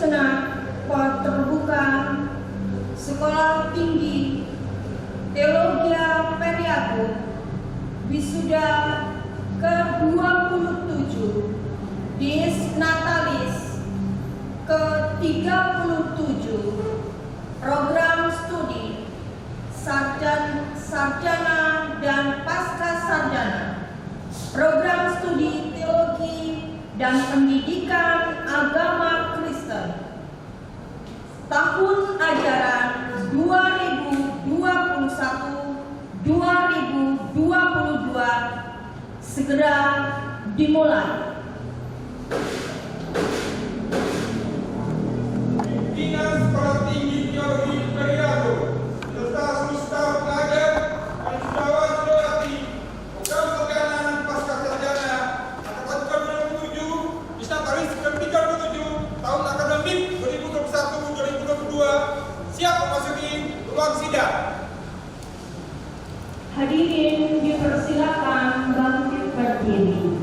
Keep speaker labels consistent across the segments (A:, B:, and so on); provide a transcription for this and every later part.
A: Senat Terbuka Sekolah Tinggi Teologia Periago wisuda ke-27 Dies Natalis ke-37 program studi sarjana dan pasca sarjana, program studi teologi dan pendidikan agama Kristen tahun ajaran 2021-2022 segera dimulai.
B: Pimpinan Sekolah Tinggi Teologi Periago serta seluruh pelajar dan saudara-saudari program sarjana dan pasca sarjana angkatan 2007 di Natalis ke-37 tahun akademik 2021-2022 siap memasuki ruang sidang.
A: Hadirin dipersilakan bangkit berdiri.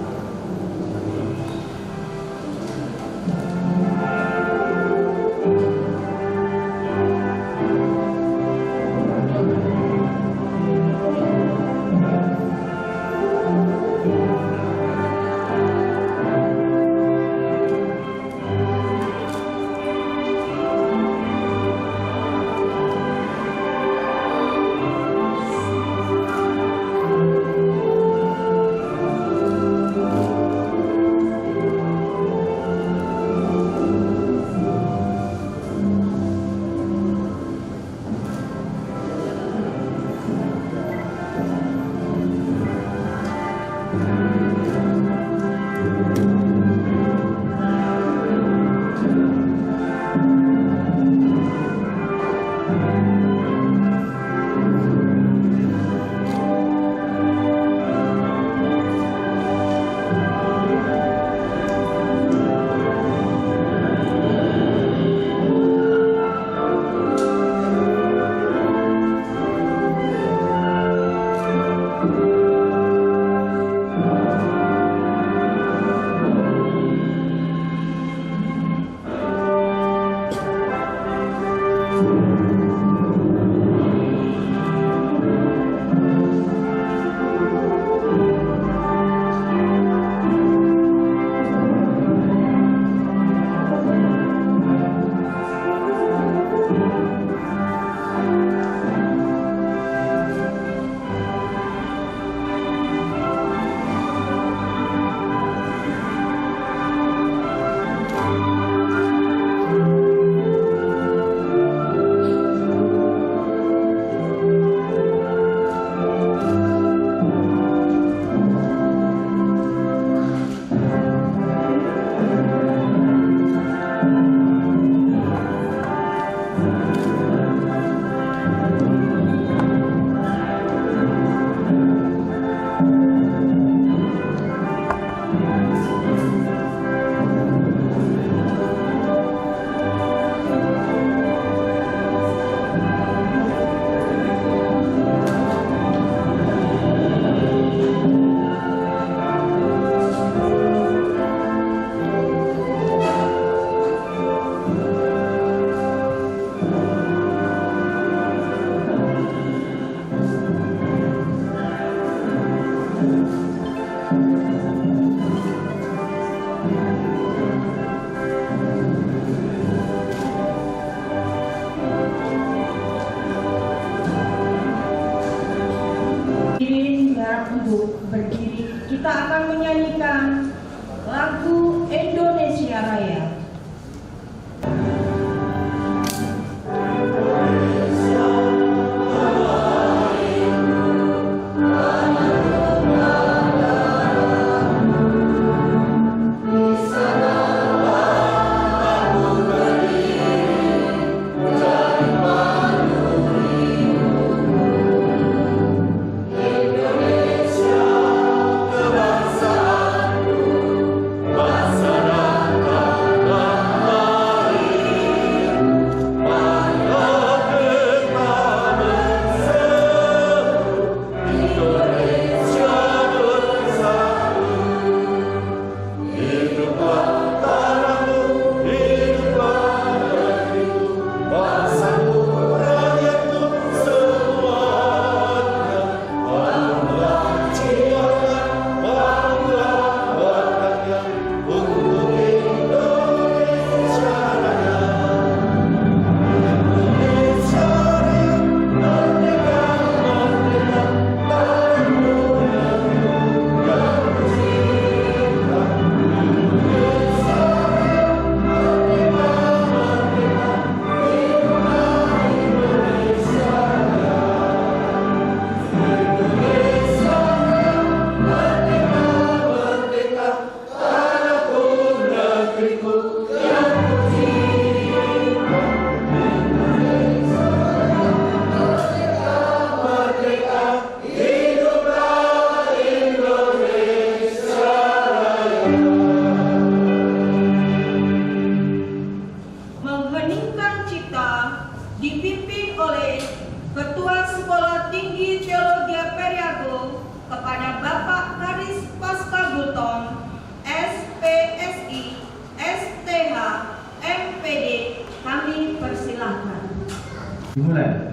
C: Dimulai.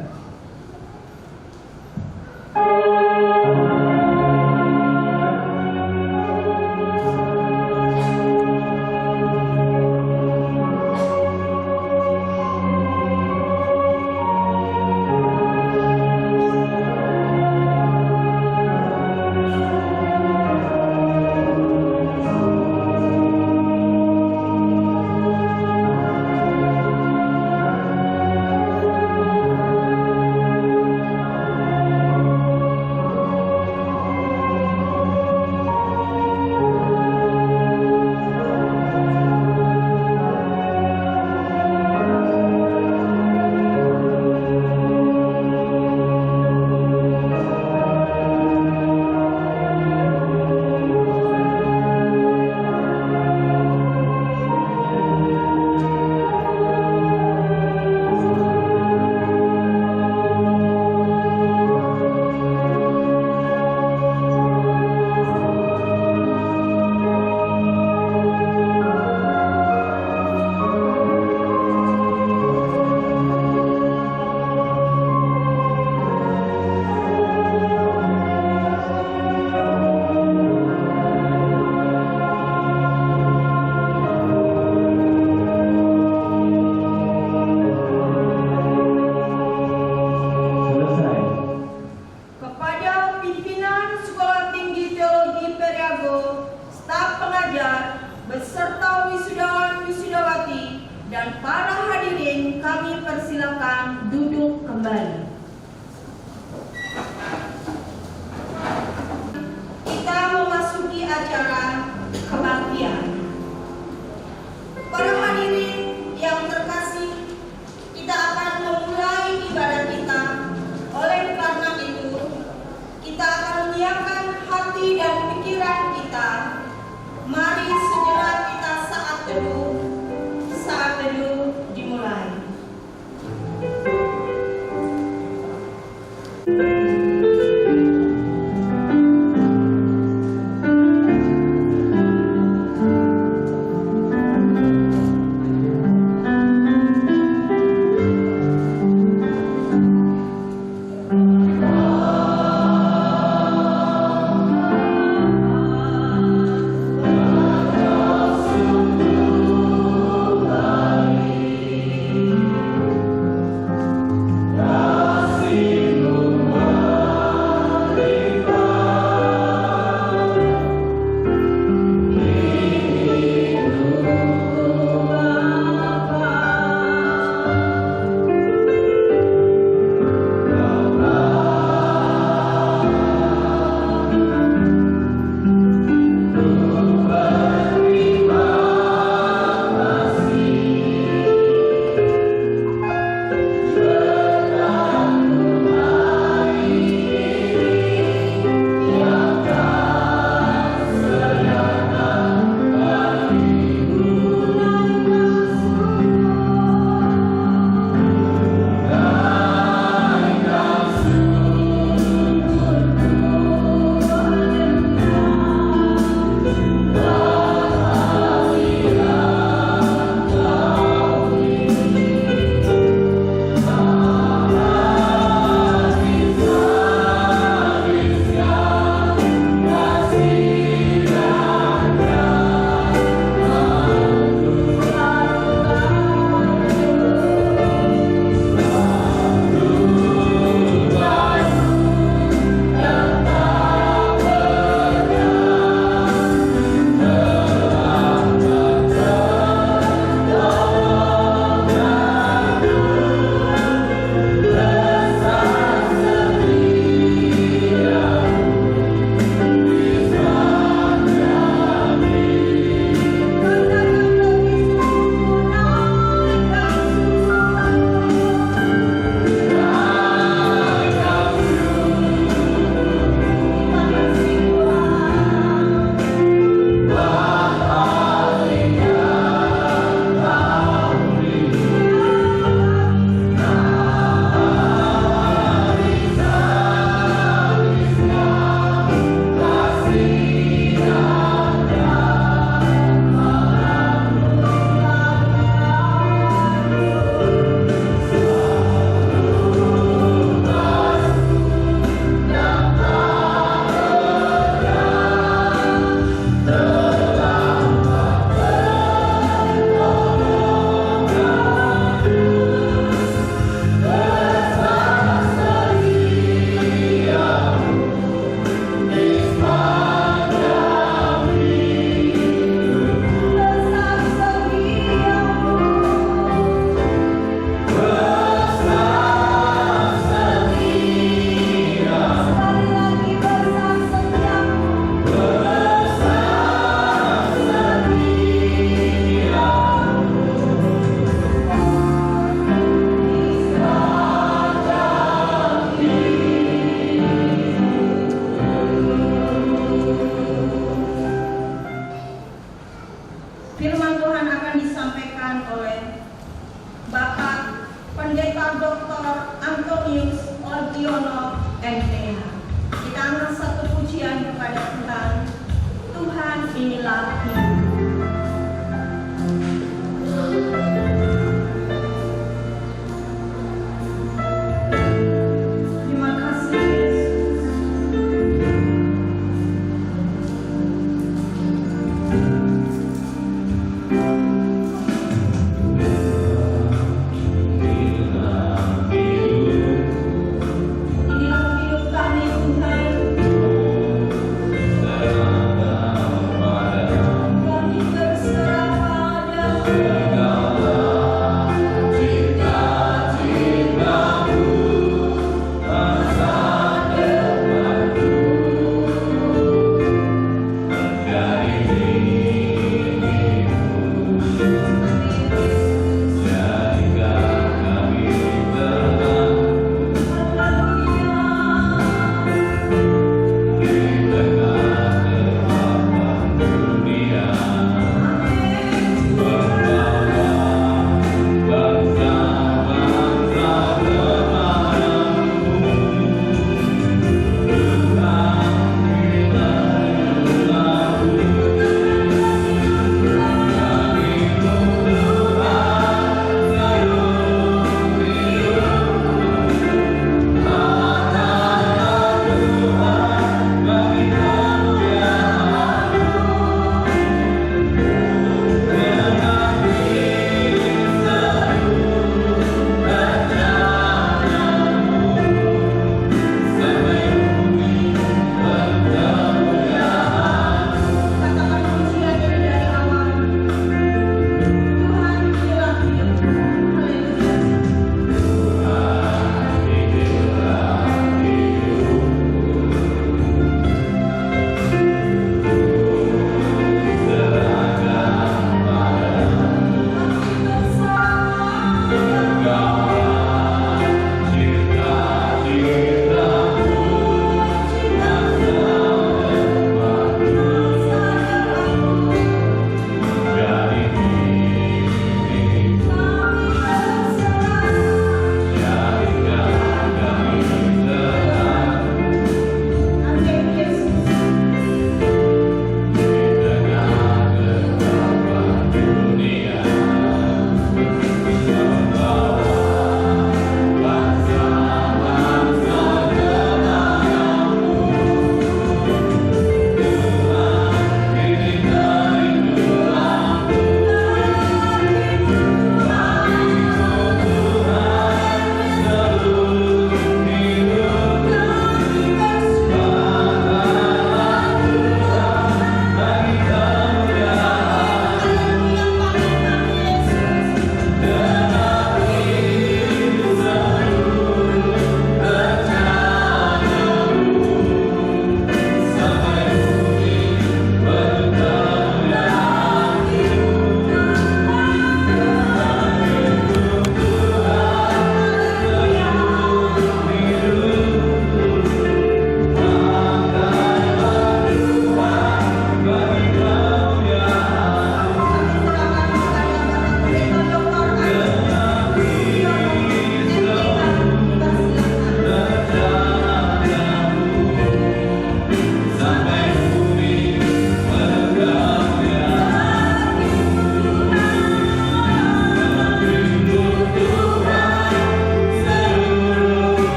A: Kepada pimpinan Sekolah Tinggi Teologi Periago, staf pengajar, beserta wisudawan-wisudawati, dan para hadirin kami persilakan duduk kembali. Kita memasuki acara kebaktian. Para hadirin yang terkasih, kita akan memulai ibadah kita. Oleh karena itu, kita akan menyiapkan hati dan pikiran kita. Mari sejenak kita saat teduh. Saat teduh dimulai.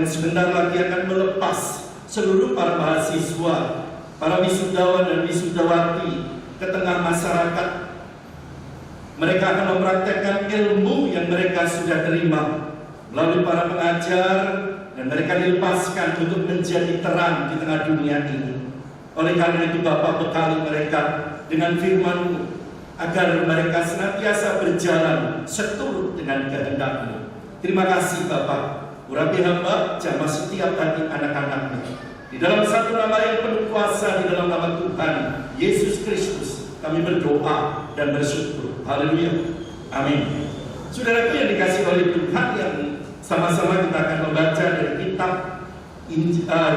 C: yang sebentar lagi akan melepas seluruh para mahasiswa, para wisudawan dan wisudawati ke tengah masyarakat. Mereka akan mempraktekkan ilmu yang mereka sudah terima melalui para pengajar, dan mereka dilepaskan untuk menjadi terang di tengah dunia ini. Oleh karena itu Bapa, bekali mereka dengan firman-Mu agar mereka senantiasa berjalan seturut dengan kehendak-Mu. Terima kasih Bapa. Urapi hamba, jamah setiap hati anak-anak-Mu. Di dalam satu nama yang penuh kuasa, di dalam nama Tuhan Yesus Kristus, kami berdoa dan bersyukur. Haleluya. Amin. Saudaraku yang dikasih oleh Tuhan, yang Sama-sama kita akan membaca dari kitab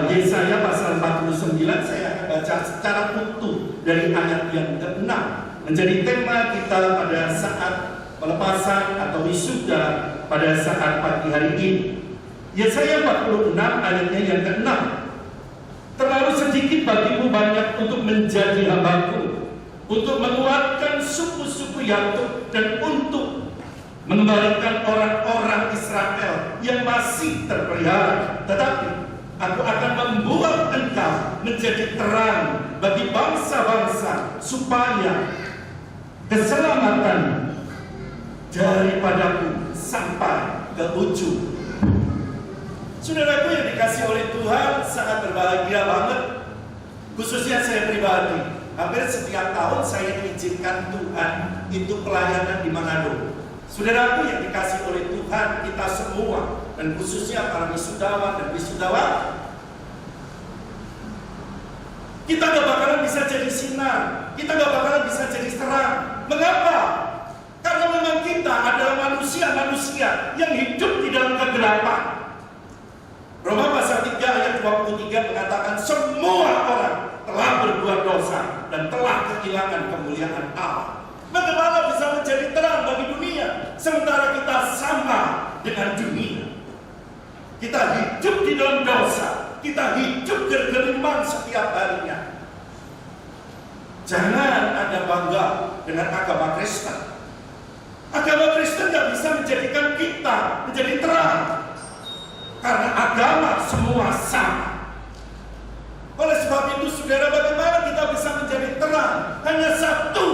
C: Yesaya pasal 49. Saya akan baca secara utuh dari ayat yang ke-6, menjadi tema kita pada saat pelepasan atau wisuda pada saat pagi hari ini. Yesaya 46 ayatnya yang ke-6. Terlalu sedikit bagimu banyak untuk menjadi hambaku, untuk menguatkan suku-suku Yakub dan untuk mengembalikan orang-orang Israel yang masih terpelihara. Tetapi aku akan membuat engkau menjadi terang bagi bangsa-bangsa, supaya keselamatan daripadaku sampai ke ujung. Saudaraku yang dikasih oleh Tuhan, sangat berbahagia banget. Khususnya saya pribadi, hampir setiap tahun saya diizinkan Tuhan itu pelayanan di Manado. Saudaraku yang dikasih oleh Tuhan, kita semua, dan khususnya para wisudawan dan wisudawati, kita gak bakalan bisa jadi sinar, kita gak bakalan bisa jadi terang. Mengapa? Karena memang kita adalah manusia-manusia yang hidup di dalam kegelapan. Roma pasal 3 ayat 23 mengatakan semua orang telah berbuat dosa dan telah kehilangan kemuliaan Allah. Bagaimana bisa menjadi terang bagi dunia sementara kita sama dengan dunia? Kita hidup di dalam dosa, kita hidup bergelimang setiap harinya. Jangan Anda bangga dengan agama Kristen. Agama Kristen tidak bisa menjadikan kita menjadi terang, karena agama semua sama. Oleh sebab itu, saudara, bagaimana kita bisa menjadi terang? Hanya satu.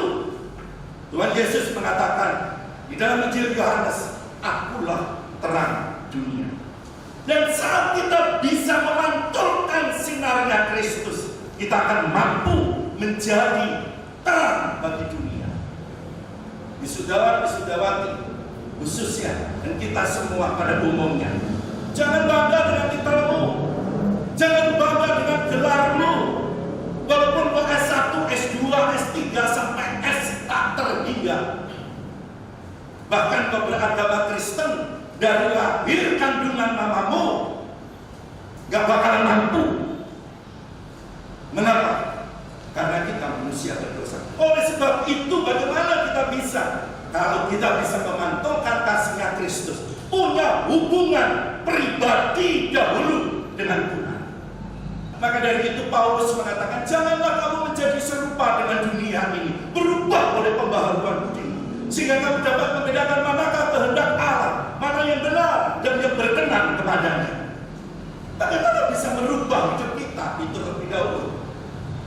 C: Tuhan Yesus mengatakan di dalam Injil Yohanes, akulah terang dunia. Dan saat kita bisa memantulkan sinarnya Kristus, kita akan mampu menjadi terang bagi dunia. Wisudawan, wisudawati khususnya, dan kita semua pada umumnya, jangan bangga dengan titelmu, jangan bangga dengan gelarmu. Walaupun kau S1, S2, S3 sampai S tak terhingga, bahkan kau beragama Kristen dari lahir kandungan mamamu, gak bakalan mampu. Mengapa? Karena kita manusia berdosa. Oleh sebab itu, bagaimana kita bisa? Kalau kita bisa memantulkan kasihnya Kristus, punya hubungan pribadi dahulu dengan Tuhan. Maka dari itu Paulus mengatakan, janganlah kamu menjadi serupa dengan dunia ini, berubah oleh pembaharuan budi, sehingga kamu dapat membedakan manakah kehendak Allah, mana yang benar dan yang berkenan kepadanya. Bagaimana bisa merubah hidup kita itu lebih dahulu?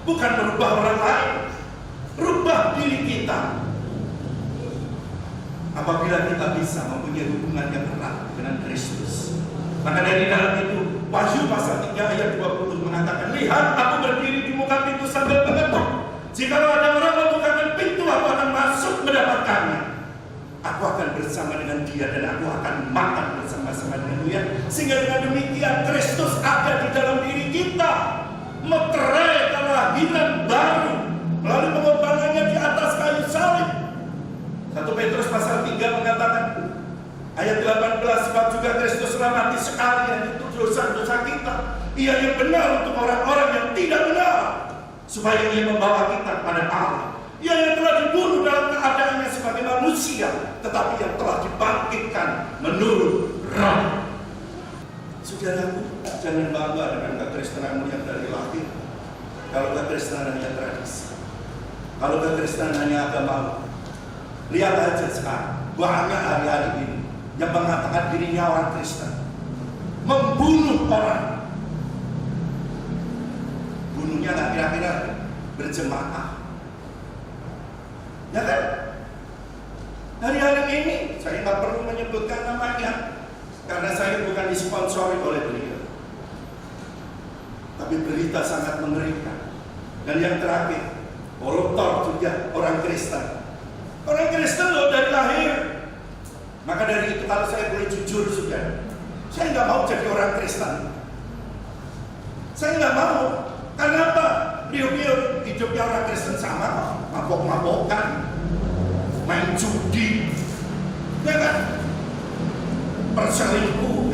C: Bukan merubah orang lain, rubah diri kita. Apabila kita bisa mempunyai hubungan yang erat dengan Kristus. Maka dari dalam itu, Wahyu pasal 3 ayat 20 mengatakan, lihat, aku berdiri di muka pintu sambil mengetuk. Jikalau ada orang membukakan pintu, aku akan masuk mendapatkannya. Aku akan bersama dengan dia dan aku akan makan bersama-sama dengan dia. Sehingga dengan demikian Kristus ada di dalam diri kita, meterai kelahiran baru melalui pengorbanannya di atas kayu salib. 1 Petrus pasal 3 mengatakan ayat 18, sebab juga Kristus telah mati sekali untuk dosa-dosa kita. Ia yang benar untuk orang-orang yang tidak benar, supaya ia membawa kita kepada Allah. Ia yang telah dibunuh dalam keadaannya sebagai manusia, tetapi yang telah dibangkitkan menurut Roh. Saudaraku, jangan bangga dengan kekristenanmu yang dari lahir. Kalau kekristenan hanya tradisi, kalau kekristenan hanya agama, lihat aja sekarang banyak hari-hari ini yang mengatakan dirinya orang Kristen, membunuh orang. Bunuhnya nggak kira-kira berjemaah, ya kan? Hari-hari ini saya nggak perlu menyebutkan namanya, karena saya bukan disponsori oleh beliau. Tapi berita sangat mengerikan. Dan yang terakhir, koruptor juga orang Kristen. Orang Kristen loh dari lahir. Maka dari itu, kalau saya boleh jujur sudah, saya nggak mau jadi orang Kristen. Saya nggak mau. Karena apa? Beliau hidupnya orang Kristen sama kok, mabok-mabokan, main judi, ya kan? Perselingkuh,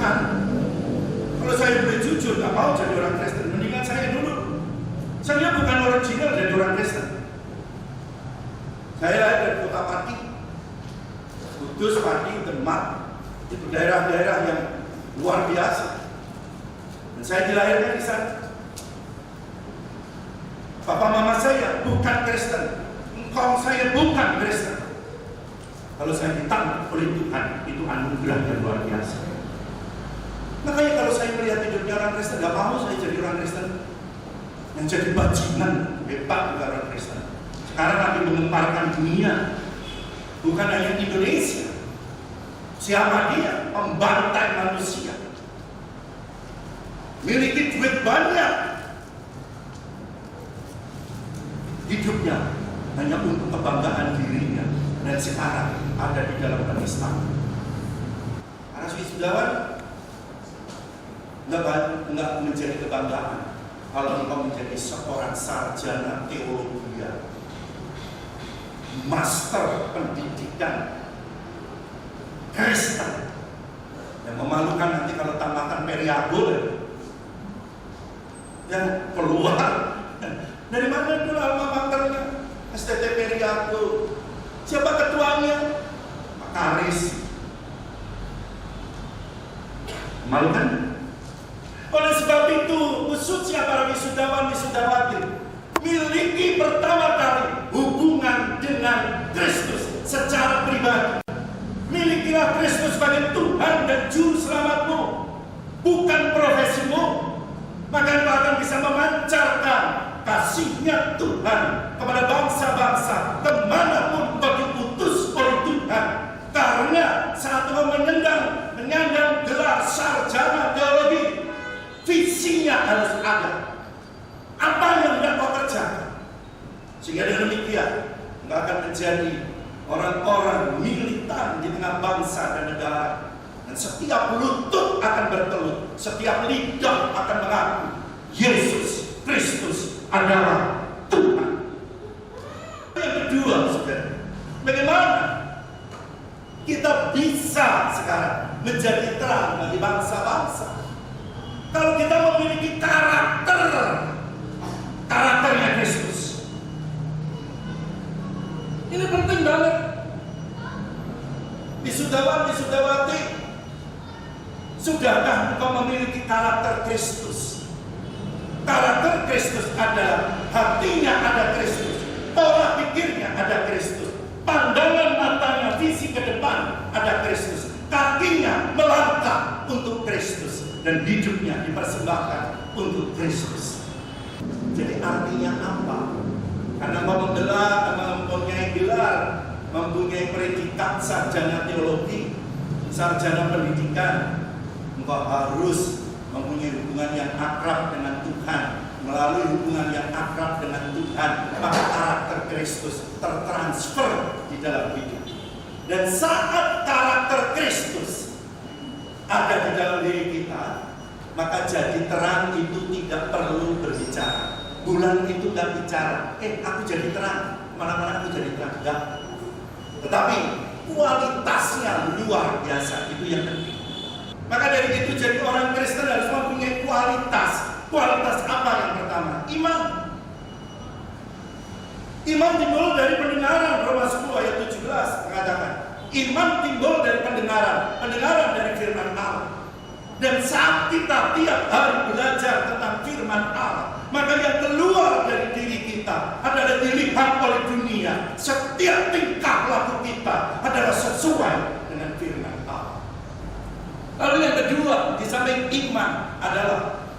C: biasa. Dan saya dilahirkan di sana. Papa mama saya bukan Kristen, engkau saya bukan Kristen. Kalau saya ditangkap oleh Tuhan, itu anugerah yang luar biasa. Makanya kalau saya melihat hidupnya orang Kristen, gak mau saya jadi orang Kristen yang jadi bajingan, hebat juga orang Kristen. Sekarang lagi mengemparkan dunia, bukan hanya Indonesia. Siapa dia? Membantai manusia. Miliki duit banyak. Hidupnya hanya untuk kebanggaan dirinya. Dan sekarang ada di dalam penistaan. Para wisudawan enggak menjadi kebanggaan kalau engkau menjadi seorang sarjana teologi, master pendidikan Kristen. Yang memalukan nanti kalau tambahkan periagul yang keluar. Dari mana dulu alma maternya? STT Periagul. Siapa ketuanya? Pak Karis. Memalukan. Oleh sebab itu, khususnya para wisudawan wisudawati miliki pertama kali hubungan dengan Kristus secara pribadi. Milikilah Kristus sebagai Tuhan dan Juru Selamatmu, bukan profesimu. Maka engkau akan bisa memancarkan kasih-Nya Tuhan kepada bangsa-bangsa kemanapun engkau diutus oleh Tuhan. Karena saat engkau menyandang gelar sarjana teologi, visinya harus ada. Apa yang hendak kau kerjakan? Sehingga dengan demikian engkau akan menjadi orang-orang militan di tengah bangsa dan negara. Dan setiap lutut akan bertelut, setiap lidah akan mengaku Yesus Kristus adalah Tuhan. Yang kedua, saudara, bagaimana kita bisa sekarang menjadi terang bagi bangsa-bangsa? Kalau kita memiliki karakternya Kristus. Ini penting banget. Wisudawan, wisudawati, sudahkah engkau memiliki karakter Kristus? Karakter Kristus adalah hatinya ada Kristus, pola pikirnya ada Kristus, pandangan matanya, visi ke depan ada Kristus, kakinya melangkah untuk Kristus, dan hidupnya dipersembahkan untuk Kristus. Jadi artinya apa? Karena engkau mempunyai gelar, mempunyai predikat sarjana teologi, sarjana pendidikan, engkau harus mempunyai hubungan yang akrab dengan Tuhan. Melalui hubungan yang akrab dengan Tuhan, maka karakter Kristus tertransfer di dalam hidup. Dan saat karakter Kristus ada di dalam diri kita, maka jadi terang itu tidak perlu berbicara. Bulan itu gak bicara, aku jadi terang, mana-mana aku jadi terang, enggak. Tetapi kualitasnya luar biasa, itu yang penting. Maka dari itu jadi orang Kristen harus mempunyai kualitas. Kualitas apa yang pertama? Iman. Iman timbul dari pendengaran. Roma 10 ayat 17 mengatakan, iman timbul dari pendengaran, pendengaran dari firman Allah. Dan saat kita tiap hari belajar tentang firman Allah, maka yang keluar dari diri kita adalah dilihat oleh dunia. Setiap tingkah laku kita adalah sesuai dengan firman Allah. Lalu yang kedua, di samping iman adalah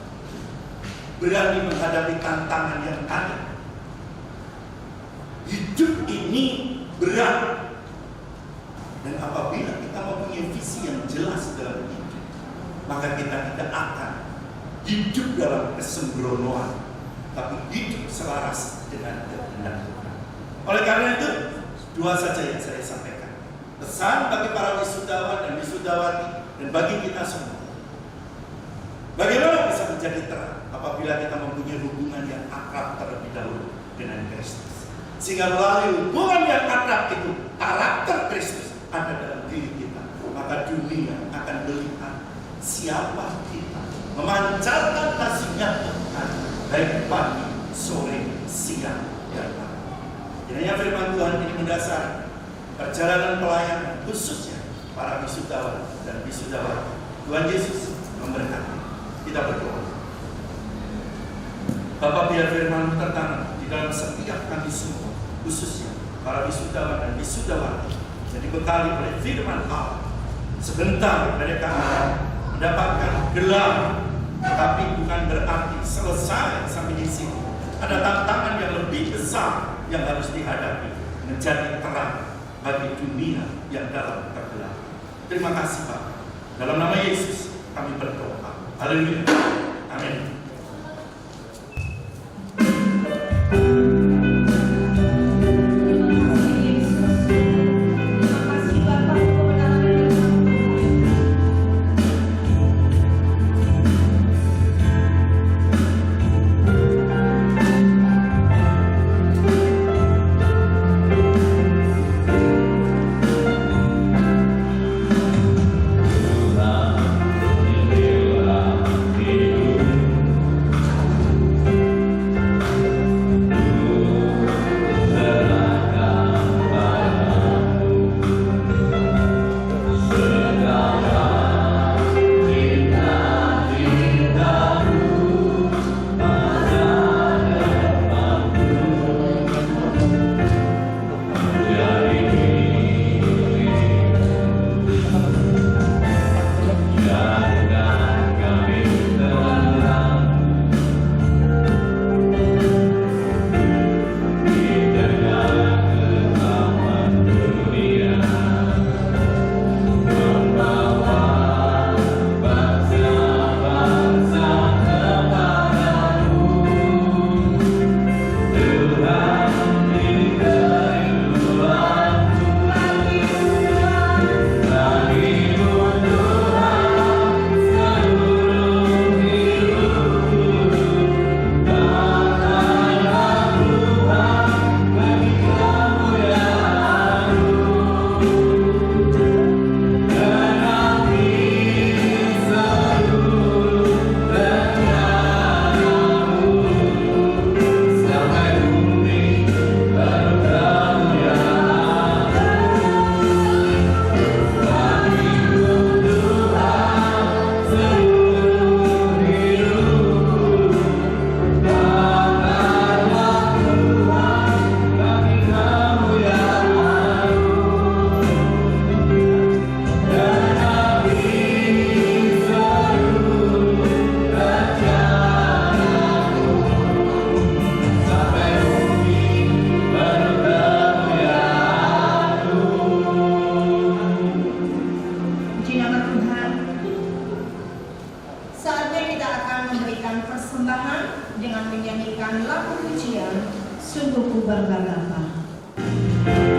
C: berani menghadapi tantangan yang ada. Hidup ini berat. Dan apabila kita mempunyai visi yang jelas dalam hidup, maka kita tidak akan hidup dalam kesembronoan, tapi hidup selaras dengan kehendak Tuhan. Oleh karena itu, dua saja yang saya sampaikan. Pesan bagi para wisudawan dan wisudawati, dan bagi kita semua. Bagaimana bisa menjadi terang apabila kita mempunyai hubungan yang akrab terlebih dahulu dengan Kristus. Sehingga melalui hubungan yang akrab itu, karakter Kristus ada dalam diri kita. Maka dunia akan melihat siapa kita, memancarkan kasih-Nya Tuhan baik pagi, sore, siang, dan malam. Kiranya firman Tuhan ini mendasar perjalanan pelayanan, khususnya para wisudawan dan wisudawati. Tuhan Yesus Kita berdoa. Bapa, biar firman tertanam di dalam setiap kami semua, khususnya para wisudawan dan wisudawati, jadi bekali oleh firman Allah. Sebentar mereka akan mendapatkan gelar, tetapi bukan berarti selesai sampai di sini. Ada tantangan yang lebih besar yang harus dihadapi, menjadi terang bagi dunia yang dalam tergelap. Terima kasih Pak. Dalam nama Yesus kami berdoa. Haleluya. Amin.
A: Sungguh ku bangga Bapa.
D: Terima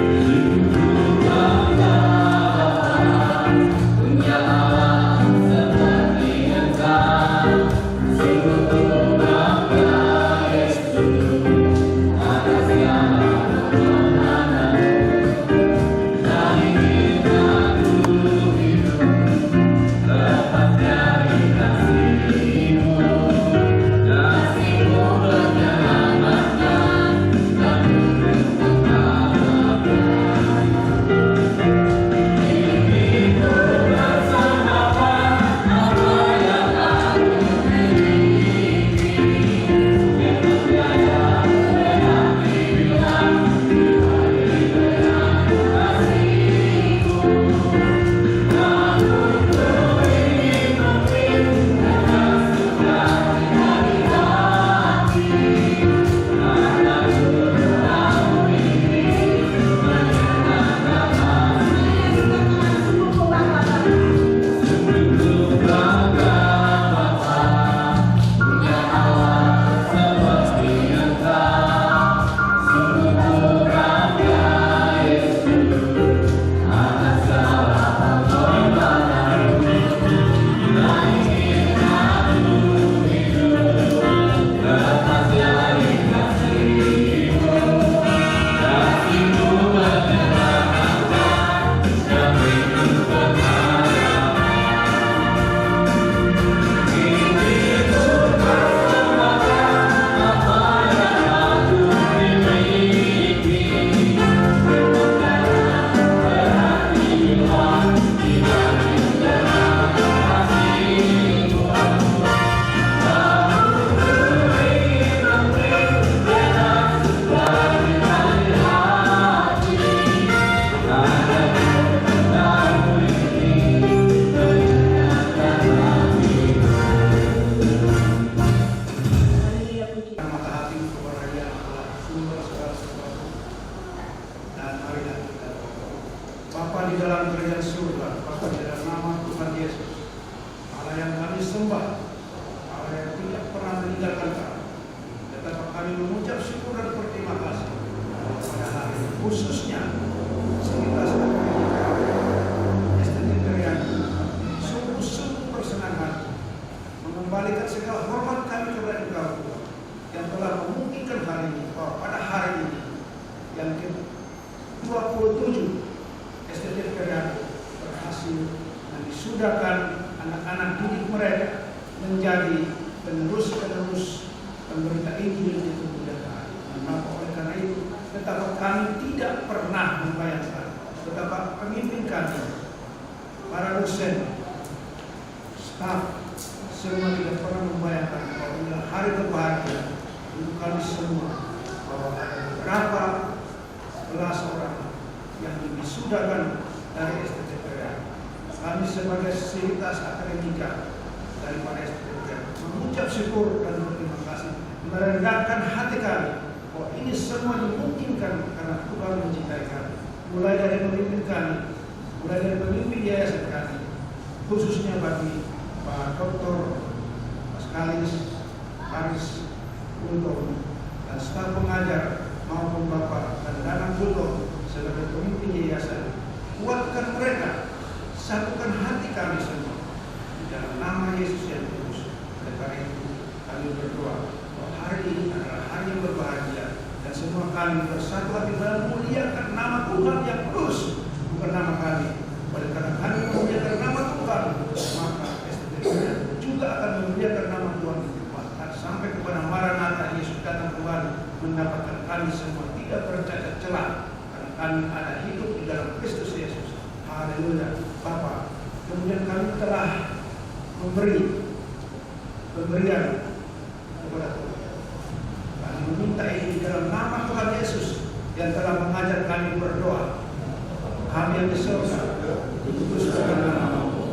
D: supaya tidak pernah meninggalkan kami. Tetapi kami mengucap syukur dan berterima kasih pada hari ini, khususnya Sekuritas STT sungguh-sungguh bersenang hati mengembalikan segala hormat kami kepada Engkau yang telah memungkinkan hari ini, bahwa pada hari ini yang ke-27 STT berhasil disudahkan anak-anak didik mereka menjadi penerus-penerus pemberita Injil di kemuliaan. Maka oleh karena itu, betapa kami tidak pernah membayangkan, betapa pemimpin kami, para dosen, staf, semua tidak pernah membayangkan bahwa inilah hari berbahagia untuk kami semua, bahwa ada beberapa belas orang yang diwisudahkan dari STT. Kami sebagai Sekuritas Akademika daripada STT mengucap syukur dan berterima kasih, merendahkan hati kami bahwa ini semua dimungkinkan karena Tuhan mencintai kami. Mulai dari pemimpin kami, mulai dari pemimpin yayasan kami, khususnya bagi Pak Dr. Paskalis Haris Kulto dan staf pengajar maupun Bapak dan Danang Kulto sebagai pemimpin yayasan. Kuatkan mereka, satukan hati kami semua di dalam nama Yesus yang kudus. Oleh karena itu kami berdoa bahwa hari ini adalah hari yang berbahagia dan semua kami bersatu hati dalam memuliakan nama Tuhan yang kudus, bukan nama kami. Oleh karena kami memuliakan nama Tuhan, maka STT juga akan memuliakan nama Tuhan itu, bahkan sampai kepada Maranatha Yesus datang kembali mendapatkan kami semua tidak bercacat celah karena kami ada hidup di dalam Kristus Yesus. Haleluya. Bapa, kemudian kami telah memberi pemberian kepada Tuhan. Kami meminta ini di dalam nama Tuhan Yesus yang telah mengajar kami berdoa. Kami yang di surga, dikuduskan namamu.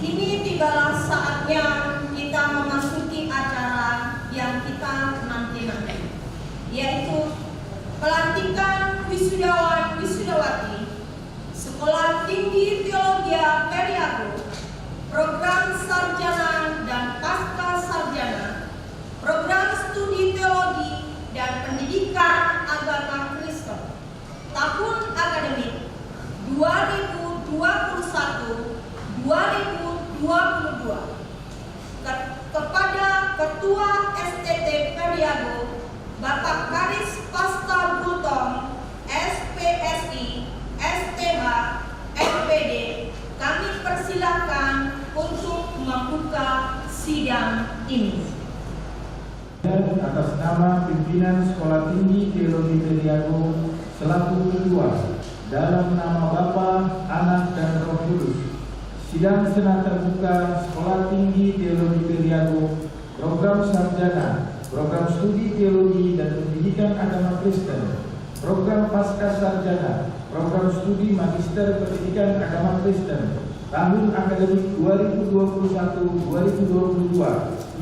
A: Kini tibalah saatnya kita memasuki acara yang kita nanti-nanti, yaitu pelantikan wisudawan-wisudawati Sekolah Tinggi Teologi Periago, program sarjana dan pasca sarjana, program studi teologi dan pendidikan agama Kristen, tahun akademik 2021-2022 kepada Ketua STT Periago Bapak Karis Pastor Gultom SPSI STH MPD, kami persilakan untuk membuka sidang ini.
E: Dan atas nama pimpinan Sekolah Tinggi Teologi Periago selaku ketua, dalam nama Bapa, Anak, dan Roh Kudus, sidang senat terbuka Sekolah Tinggi Teologi Periago, program sarjana, program studi teologi dan pendidikan agama Kristen, program pasca sarjana, program studi magister pendidikan agama Kristen, tahun akademik 2021-2022,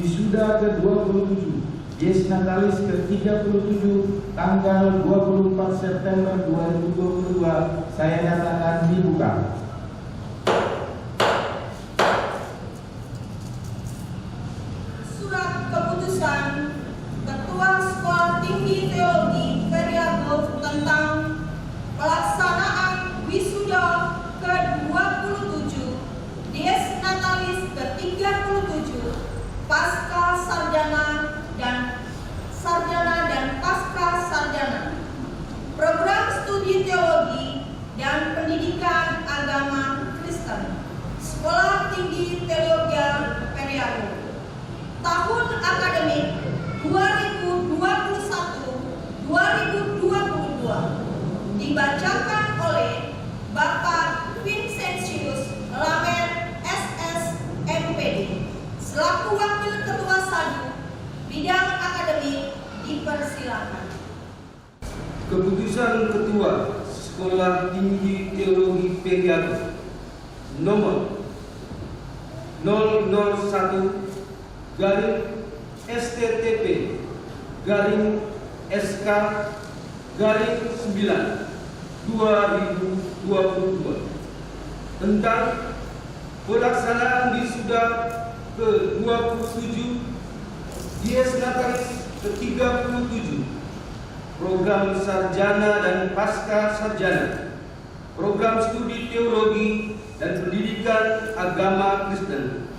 E: wisuda ke-27, Yes Natalis ke-37, tanggal 24 September 2022, saya nyatakan dibuka.
A: Surat keputusan Ketua Sekolah Tinggi Teologi Periago tentang pelaksanaan wisuda ke-27, Dies Natalis ke-37, pasca sarjana dan pasca sarjana, program studi teologi dan pendidikan agama Kristen, Sekolah Tinggi Teologi Periago, tahun akademik 2021-2022, dibacakan oleh Bapak Vincentius Lamer SS MPD selaku Wakil Ketua Sadu Bidang Akademik, dipersilakan.
F: Keputusan Ketua Sekolah Tinggi Teologi Periago nomor 001-STTP-SK-9/2022 tentang pelaksanaan wisuda ke-27 Dies Natalis ke-37 program sarjana dan pasca sarjana, program studi teologi dan pendidikan agama Kristen,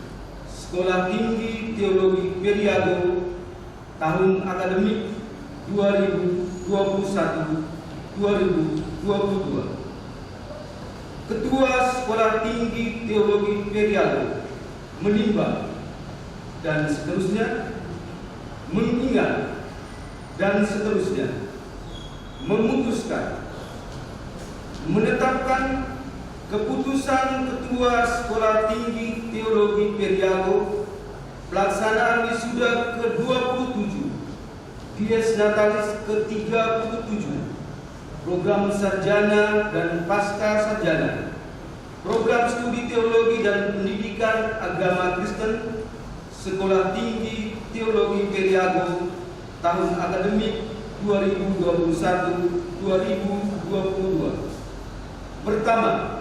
F: Sekolah Tinggi Teologi Periago tahun akademik 2021-2022. Ketua Sekolah Tinggi Teologi Periago menimbang dan seterusnya, mengingat dan seterusnya, memutuskan menetapkan keputusan Ketua Sekolah Tinggi Teologi Periago pelaksanaan wisuda ke-27 Dies Natalis ke-37 program sarjana dan pasca sarjana, program studi teologi dan pendidikan agama Kristen, Sekolah Tinggi Teologi Periago tahun akademik 2021-2022. Pertama,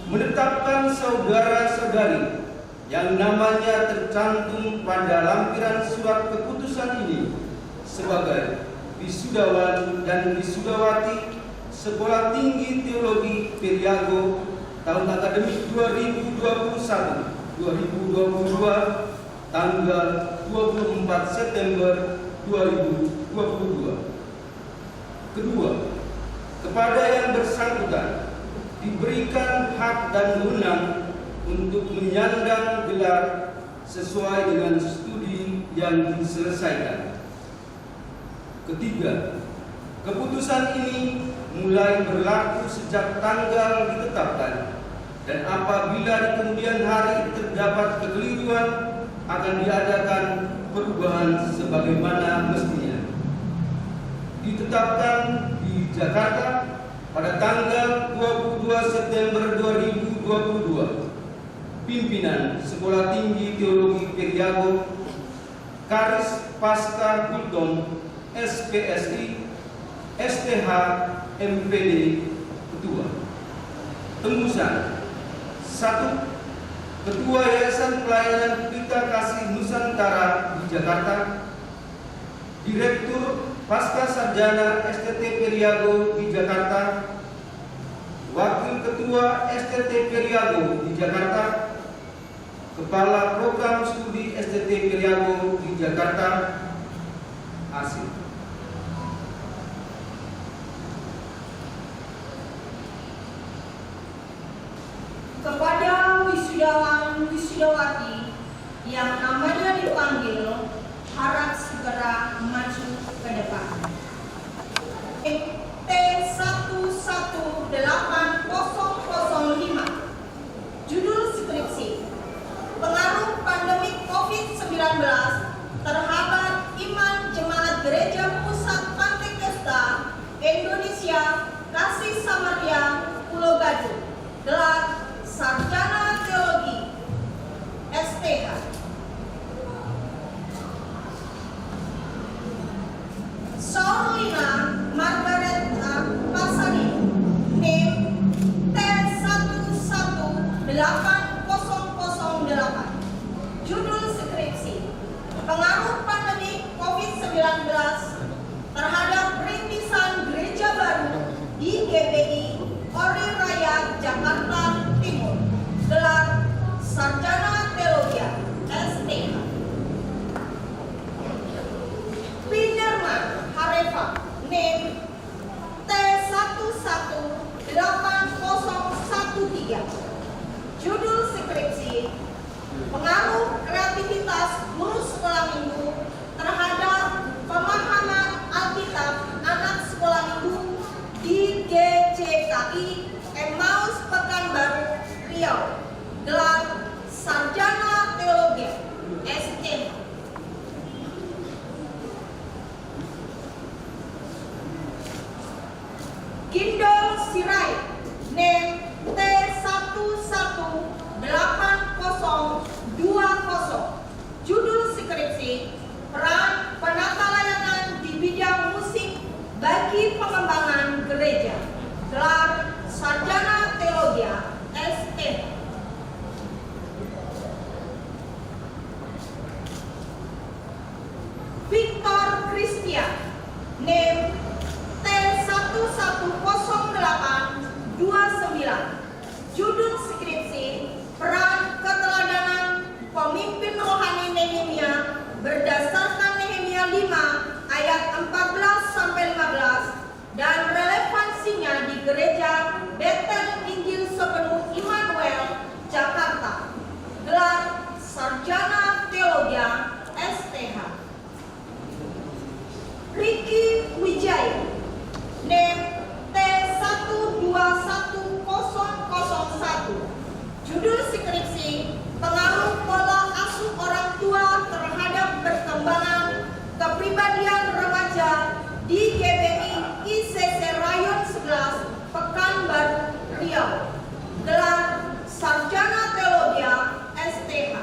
F: menetapkan saudara-saudari yang namanya tercantum pada lampiran surat keputusan ini sebagai wisudawan dan wisudawati Sekolah Tinggi Teologi Periago tahun akademik 2021-2022 tanggal 24 September 2022. Kedua, kepada yang bersangkutan diberikan hak dan wewenang untuk menyandang gelar sesuai dengan studi yang diselesaikan. Ketiga, keputusan ini mulai berlaku sejak tanggal ditetapkan dan apabila di kemudian hari terdapat kekeliruan akan diadakan perubahan sebagaimana mestinya. Ditetapkan di Jakarta pada tanggal 22 September 2022. Pimpinan Sekolah Tinggi Teologi Periago, Karis Pasca Gultom SPSI, STH MPD Ketua. Tembusan 1. Ketua Yayasan Pelayanan Pelita Kasih Nusantara di Jakarta, Direktur Pasca Sarjana STT Periago di Jakarta, Wakil Ketua STT Periago di Jakarta, Kepala Program Studi STT Periago di Jakarta, Asik.
A: Kepada wisudawan-wisudawati yang namanya dipanggil, harap segera maju ke depan. T118005, judul skripsi: Pengaruh pandemi COVID-19 terhadap iman Jemaat Gereja Pusat Pantekosta Indonesia Kasih Samaria Pulau Gadung, gelar Sarjana Teologi STH. Saulina Margaret Pasani, NIM T118008, judul skripsi: Pengaruh pandemi COVID-19 terhadap rintisan gereja baru di GPI Ori Raya Jakarta Timur, gelar Sarjana Teologi STH. Pinderman Harefa, NIM T118013, judul skripsi: Pengaruh kreativitas guru sekolah minggu terhadap pemahaman Alkitab anak sekolah minggu di GCKI Emmaus Pekanbaru Riau, gelar Sarjana Teologi STH. Sirait, NIM T118020. Judul skripsi, peran penata layanan di bidang musik bagi pengembangan gereja. Gelar Sarjana Teologi ST. Victor Christian, NIM T110829. Judul skripsi, peran keteladanan pemimpin rohani Nehemia berdasarkan Nehemia 5 ayat 14-15 dan relevansinya di Gereja Betel Injil Sepenuh Immanuel, Jakarta. Gelar Sarjana Teologi STH. Ricky Wijaya, NIM T121001. Judul skripsi, pengaruh pola asuh orang tua terhadap perkembangan kepribadian remaja di GBI ICC Rayon 11, Pekanbaru, Riau. Gelar Sarjana Teologi STH.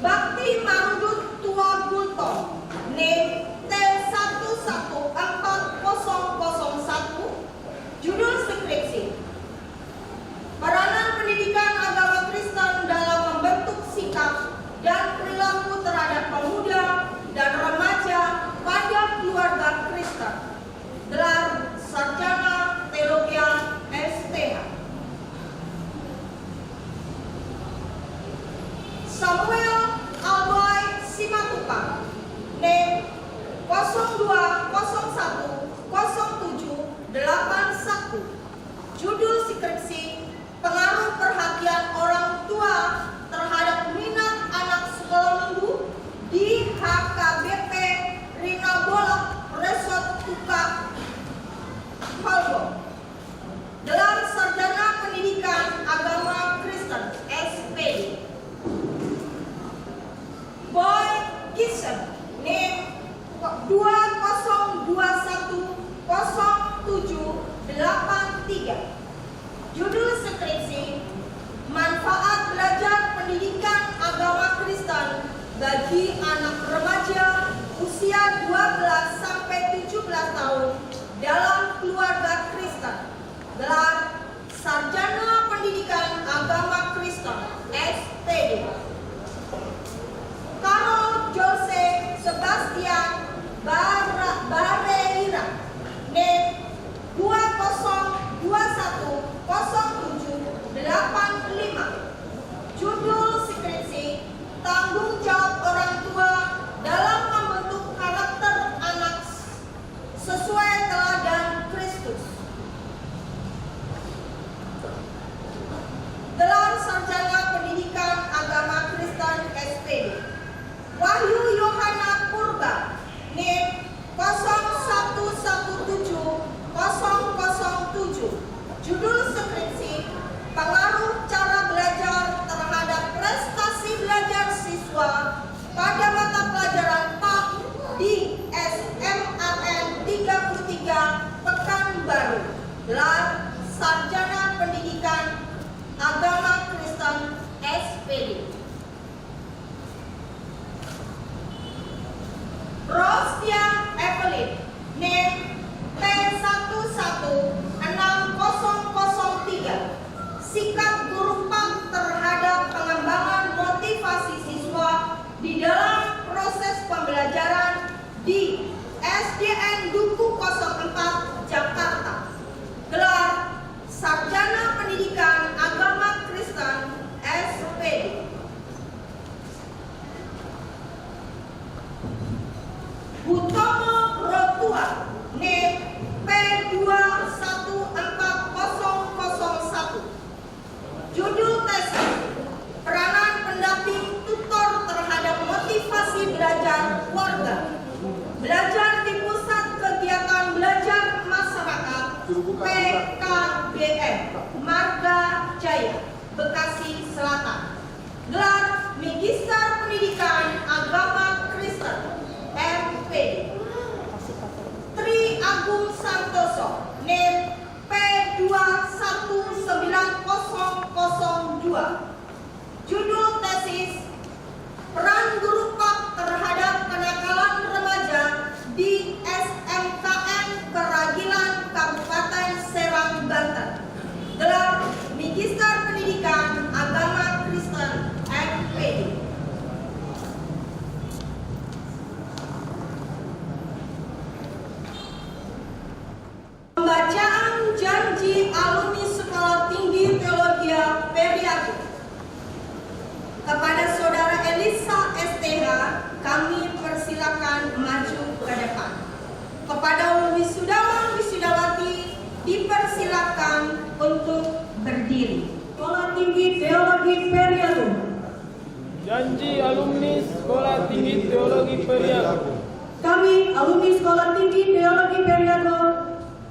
A: Bakti Marudut Tua Bulton, NIM T114001. Judul skripsi, peranan pendidikan agama Kristen dalam membentuk sikap dan perilaku terhadap pemuda dan remaja pada keluarga Kristen. Gelar Sarjana Teologi STH. Samuel Alboy Simatupang, NIM 02010781. Judul skripsi, pengaruh perhatian orang tua terhadap minat anak sekolah minggu di HKBP Rina Bolok Resort Tuka Holbom. Gelar Sarjana Pendidikan Agama Kristen SPD. Boy Gibson, NIM 20210783. Judul skripsi, manfaat belajar pendidikan agama Kristen bagi anak remaja usia 12-17 tahun dalam keluarga Kristen. Gelar Sarjana Pendidikan Agama Kristen SPD. Karol Jose Sebastian Bareira, NIM 20210785. Judul skripsi, tanggung jawab orang tua dalam membentuk karakter anak sesuai teladan Kristus. Gelar Sarjana Pendidikan Agama Kristen SPD. Wahyu Yohana Purba, NIM 01170007. Judul skripsi, pengaruh cara belajar terhadap prestasi belajar siswa pada mata pelajaran PAK di SMAN 33 Pekanbaru. Gelar Sarjana Pendidikan Agama Kristen SPD. Rostia Evelyn, NIM T116003. Sikap guru PAK terhadap pengembangan motivasi siswa di dalam proses pembelajaran di SDN Duku 04 Jakarta. Gelar Sarjana Pendidikan Agama Kristen SPD. Hutomo Rotua, NIM P214001. Judul tesis, peranan pendamping tutor terhadap motivasi belajar warga. Belajar di Pusat Kegiatan Belajar Masyarakat PKBM Marga Jaya, Bekasi Selatan. Gelar Magister Pendidikan Agama Kristen MP. Tri Agung Santoso, berdiri. Sekolah Tinggi Teologi Periago.
G: Janji alumni Sekolah Tinggi Teologi Periago.
A: Kami alumni Sekolah Tinggi Teologi Periago.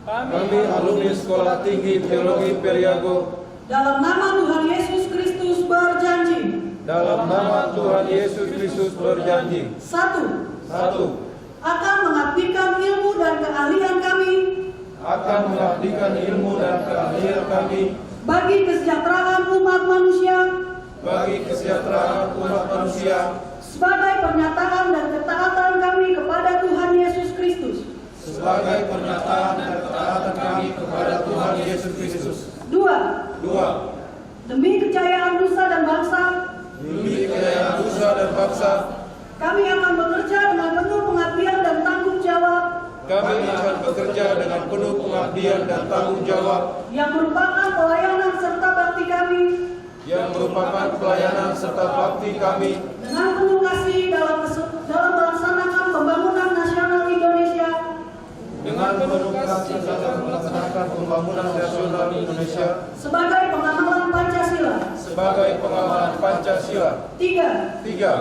G: Kami alumni Sekolah Tinggi Teologi Periago.
A: Dalam nama Tuhan Yesus Kristus berjanji.
G: Dalam nama Tuhan Yesus Kristus berjanji.
A: Satu,
G: Satu,
A: akan mengabdikan ilmu dan keahlian kami
G: akan mengabdikan ilmu dan keahlian kami
A: bagi kesejahteraan umat manusia
G: bagi kesejahteraan umat manusia
A: sebagai pernyataan dan ketaatan kami kepada Tuhan Yesus Kristus.
G: sebagai pernyataan dan ketaatan kami kepada Tuhan Yesus Kristus.
A: Dua,
G: Dua,
A: demi kejayaan nusa dan bangsa,
G: demi kejayaan bangsa dan bangsa,
A: kami akan bekerja dengan penuh pengabdian dan tanggung jawab
G: kami akan bekerja dengan penuh pengabdian dan tanggung jawab
A: yang merupakan pelayanan serta bakti kami
G: yang merupakan pelayanan serta bakti kami
A: dengan penuh kasih dalam melaksanakan pembangunan nasional Indonesia
G: dengan penuh kasih dalam melaksanakan pembangunan nasional Indonesia
A: sebagai pengamalan Pancasila.
G: sebagai pengamalan Pancasila.
A: Tiga,
G: Tiga,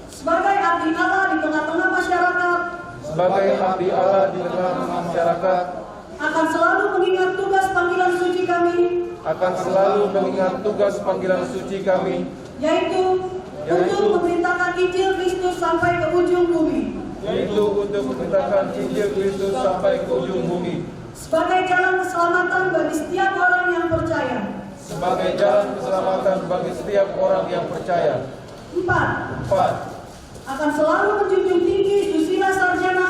A: sebagai abdi Allah di tengah-tengah masyarakat,
G: sebagai abdi Allah di tengah-tengah masyarakat,
A: akan selalu mengingat tugas panggilan suci kami,
G: akan selalu mengingat tugas panggilan suci kami,
A: yaitu untuk memberitakan Injil Kristus sampai ke ujung bumi,
G: yaitu untuk memberitakan Injil Kristus sampai ke ujung bumi,
A: sebagai jalan keselamatan bagi setiap orang yang percaya.
G: sebagai jalan keselamatan bagi setiap orang yang percaya.
A: Empat,
G: Empat,
A: akan selalu menjunjung tinggi susila sarjana,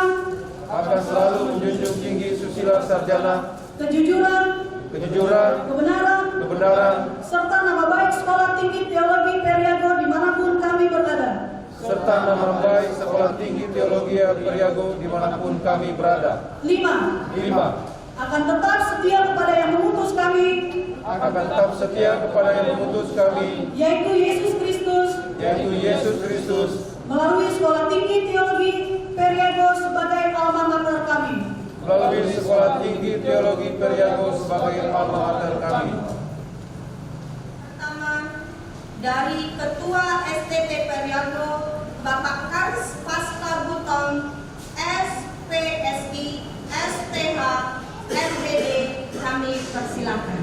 G: akan selalu menjunjung tinggi susila sarjana,
A: kejujuran,
G: kejujuran,
A: kebenaran,
G: kebenaran,
A: serta nama baik Sekolah Tinggi Teologi Periago dimanapun kami berada.
G: serta nama baik Sekolah Tinggi Teologi Periago dimanapun kami berada.
A: Lima,
G: Lima,
A: akan tetap setia kepada yang mengutus kami,
G: akan tetap setia kepada yang mengutus kami,
A: yaitu Yesus Kristus,
G: yaitu Yesus Kristus,
A: melalui Sekolah Tinggi Teologi Periago sebagai alma mater kami.
G: melalui Sekolah Tinggi Teologi Periago sebagai alma mater kami.
A: Pertama, dari Ketua STT Periago, Bapak Kars Pasca Buton, SPSI, STH, MPD, kami persilakan.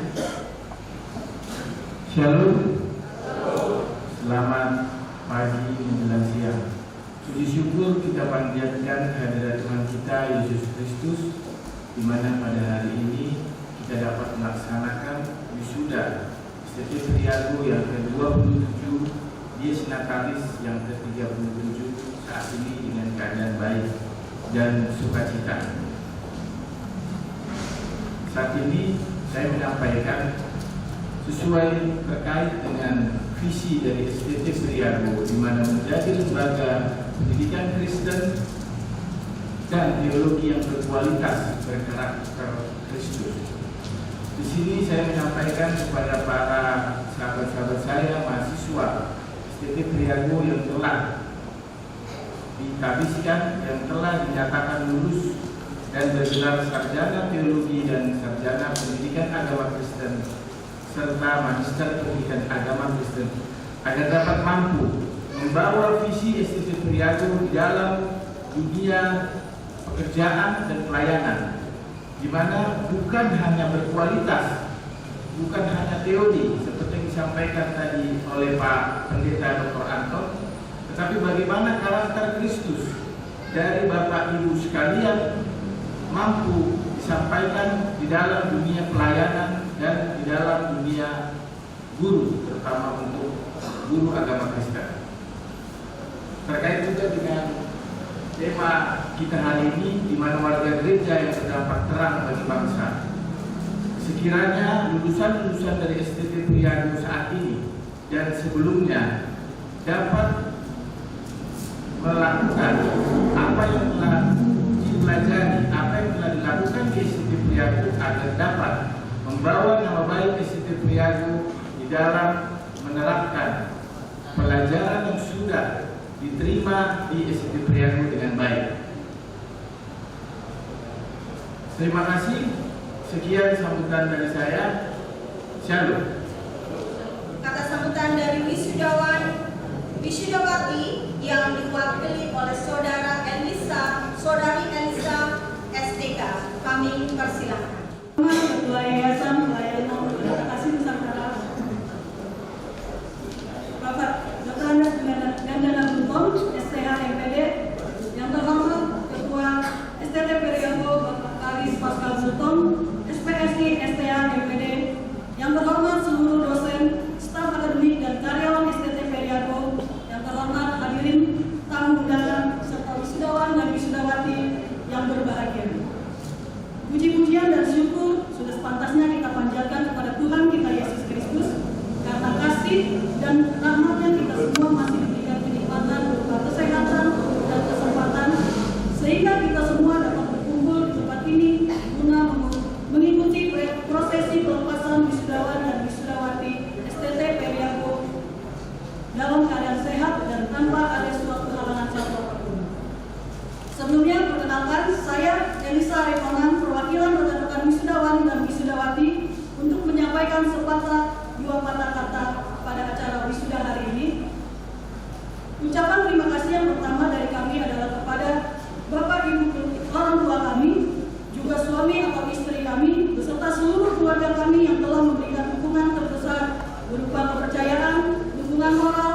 E: Shalom. Selamat pagi menjelang siang. Puji syukur kita panjatkan kehadirat Tuhan kita Yesus Kristus, di mana pada hari ini kita dapat melaksanakan wisuda STT Periago yang ke-27 Dies Natalis yang ke-37 saat ini dengan keadaan baik dan sukacita. Saat ini saya menyampaikan sesuai terkait dengan visi dari STT Periago, di mana menjadi lembaga pendidikan Kristen dan teologi yang berkualitas berkarakter Kristus. Di sini saya menyampaikan kepada para sahabat-sahabat saya mahasiswa STT Periago yang telah ditabiskan, yang telah dinyatakan lulus dan bergelar sarjana teologi dan sarjana pendidikan agama Kristen serta magister pendidikan agama Kristen, agar dapat mampu membawa visi STT Periago di dalam dunia pekerjaan dan pelayanan, di mana bukan hanya berkualitas, bukan hanya teori seperti yang disampaikan tadi oleh Pak Pendeta Dr. Anton, tetapi bagaimana karakter Kristus dari Bapak Ibu sekalian mampu disampaikan di dalam dunia pelayanan dan di dalam dunia guru, terutama untuk guru agama Kristen. Terkait juga dengan tema kita hari ini, di mana warga gereja yang berdampak terang bagi bangsa. Sekiranya lulusan-lulusan dari STT Periago saat ini dan sebelumnya dapat melakukan apa yang telah dipelajari, apa yang telah dilakukan di STT Periago, agar dapat membawa nama baik STT Periago di dalam menerapkan pelajaran yang sudah diterima di STT Periago dengan baik. Terima kasih. Sekian sambutan dari saya. Shalom.
A: kegiatan dari wisudawati yang diwakili oleh Saudari Elisa STK. Kami persilahkan.
H: Ketua Yayasan Pelayanan Kasih Nusantara, Bapak Dr. Andes Gandana Bunton, STH MPD, yang terhormat Ketua STT Periago Bapak Karis Pascal Bunton, SPSI STH MPD, yang terhormat seluruh dosen, staf akademik dan karyawan STT Periago, yang terhormat hadirin tamu undangan serta wisudawan dan wisudawati yang berbahagia. Puji-pujian dan syukur sudah sepantasnya kita panjatkan kepada Tuhan kita Yesus Kristus karena kasih dan rahmat-Nya kita semua masih diberikan kenikmatan berupa kesehatan dan kesempatan sehingga kita semua dapat berkumpul di tempat ini guna mengikuti prosesi pelepasan wisudawan dan wisudawati STT Periago dalam keadaan sehat dan tanpa ada suatu halangan siapapun. Sebelumnya perkenalkan, saya Elisa Rekonan, perwakilan rekan-rekan wisudawan dan wisudawati untuk menyampaikan sepatah dua patah kata pada acara wisuda hari ini. Ucapan terima kasih yang pertama dari kami adalah kepada Bapak Ibu orang tua kami, juga suami atau istri kami, beserta seluruh keluarga kami yang telah memberikan dukungan terbesar berupa kepercayaan, dukungan moral,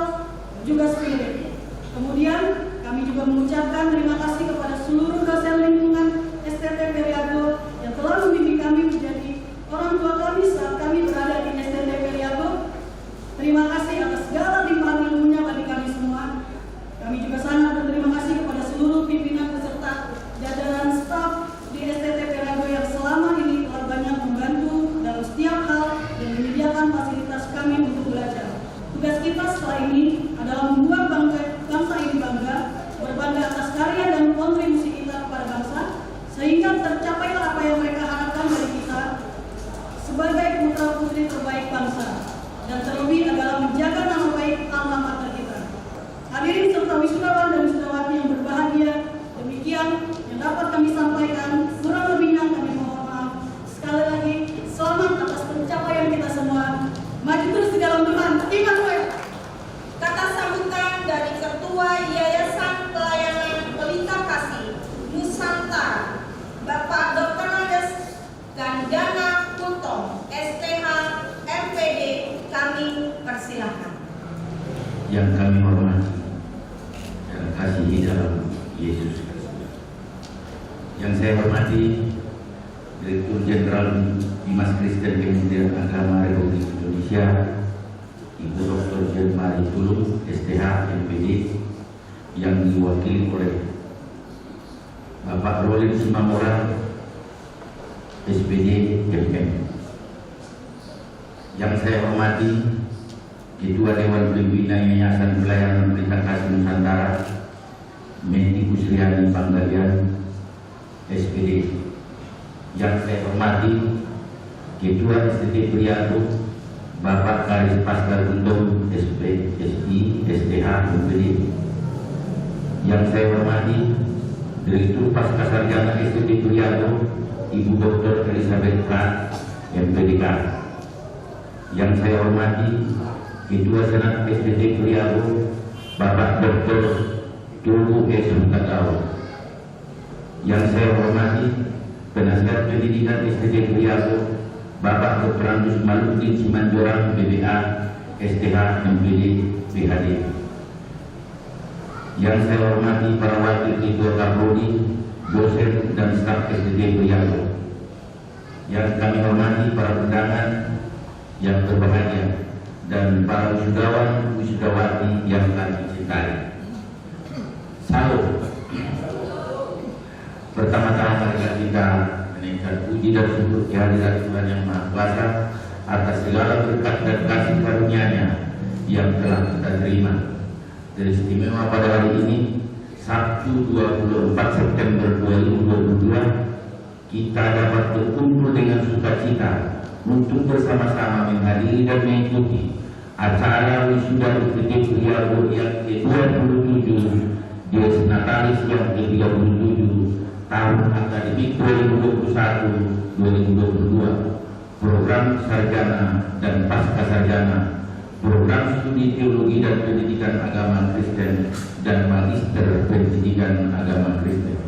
H: juga spirit. Kemudian kami juga mengucapkan terima kasih kepada seluruh dosen lingkungan STT Periago yang telah membimbing kami menjadi orang tua kami saat kami berada di STT Periago. Terima kasih atas segala limpahan ilmunya bagi kami semua. Kami juga sangat berterima kasih kepada seluruh pimpinan beserta jajaran staf di STT Periago yang selama ini telah banyak membantu dalam setiap hal dan menyediakan fasilitas kami untuk belajar. Tugas kita setelah ini adalah membuat bangsa ini bangga, berbangga atas karya dan kontribusi kita kepada bangsa, sehingga tercapailah apa yang mereka harapkan dari kita sebagai putra-putri terbaik bangsa, dan terlebih adalah menjaga nama baik alma mater kita. Hadirin serta wisudawan dan wisudawati yang berbahagia, demikian yang dapat kami sampaikan. Kurang lebihnya kami mohon maaf. Sekali lagi, selamat atas pencapaian kita semua. Maju terus di dalam Tuhan. Immanuel.
A: Kata sambutan dari Ketua Yayasan Pelayanan Pelita Kasih Nusantara, Bapak Dr. Andes Gandana Bunton, STH MPD, kami persilahkan.
I: Yang kami hormati dan kasihi dalam Yesus Kristus. Yang saya hormati Direktur Jenderal Dimas Kristen Kementerian Agama Republik Indonesia, Ibu Dr. Jelmari Tulung, STH MPD, yang diwakili oleh Bapak Rolin Simamora, SPD MM. Yang saya hormati Ketua Dewan Pembina Yayasan Pelayanan Pelita Kasih Nusantara, Menti Kusriani Panggalian, SPD. Yang saya hormati Ketua STT Periago, Bapak Karis Pascal Bunton, SPSI STH MPD. Yang saya hormati Direktur Pascasarjana STT Periago, Ibu Dr. Elizabeth K. MPDK. Yang saya hormati Ketua Senat STT Periago, Bapak Dr. Tunggu S. Hutagao. Yang saya hormati Penasihat Pendidikan STT Periago, Bapak Dr. Andus Malukin Simanjorang BBA STH MPD PhD. Yang saya hormati para wakil ketua Kapolri, dosen dan staf STT Periago. Yang kami hormati para undangan yang berbahagia dan para wisudawan wisudawati yang kami cintai. Salam. Pertama-tama kita menaikkan puji dan syukur kehadirat Tuhan Yang Maha Kuasa atas segala berkat dan kasih karunia-Nya yang telah kita terima. Teristimewa pada hari ini, Sabtu 24 September 2022, kita dapat berkumpul dengan sukacita untuk bersama-sama menghadiri dan mengikuti acara wisuda STT Periago yang ke-27 Dies Natalis yang ke-37 tahun akademik 2021-2022, program sarjana dan pasca sarjana program studi teologi dan pendidikan agama Kristen, dan magister pendidikan agama Kristen.